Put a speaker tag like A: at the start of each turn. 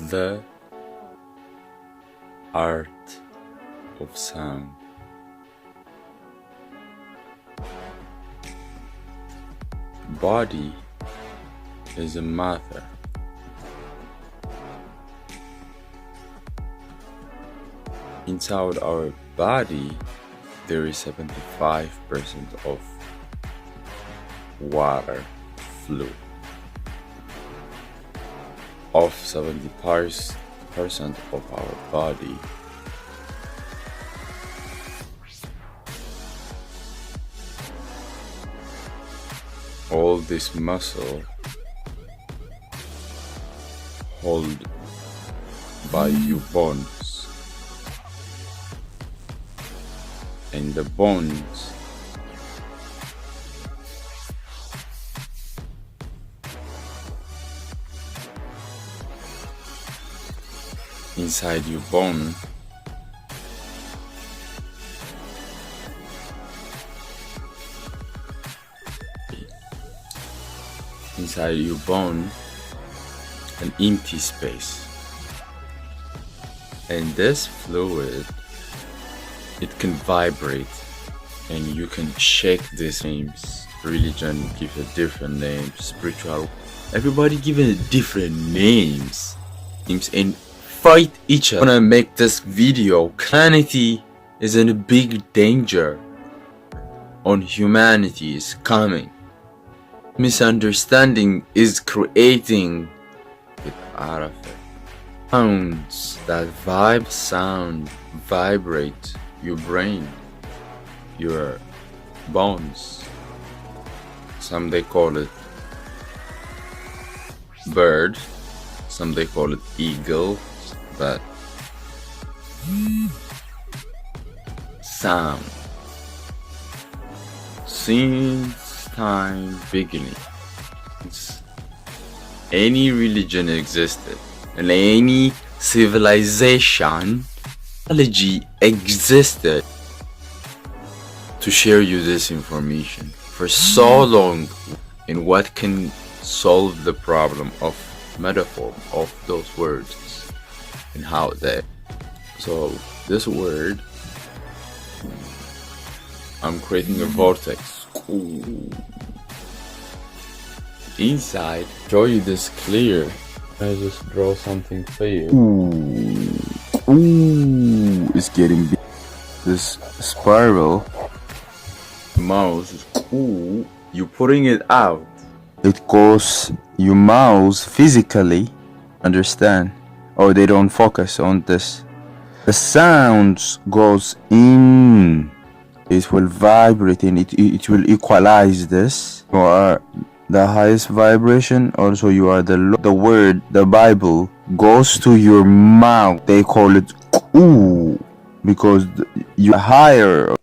A: The art of sound. Body is a matter. Inside our body, there is 75% of water fluid. Of 70% of our body, all this muscle held by your bones, and the bones inside your bone an empty space, and this fluid, it can vibrate, and you can shake these names. Religion give a different name, spiritual, everybody give it different names and fight each other. I wanna make this video. Humanity is in a big danger. On humanity is coming. Misunderstanding is creating. Get out of it. Sounds that vibrate your brain, your bones. Some they call it bird, some they call it eagle, but sound since time beginning, any religion existed and any civilization, technology existed to share you this information for so long. And what can solve the problem of metaphor of those words and how they. So this word, I'm creating a vortex. Ooh. Inside, show you this clear. I just draw something clear. Ooh, it's getting big. This spiral mouse is cool. You're putting it out. It goes your mouse physically. Understand? Or they don't focus on this. The sounds goes in. It will vibrate and it will equalize this. You are the highest vibration. Also, you are the word, the Bible goes to your mouth. They call it ooh, because you're higher.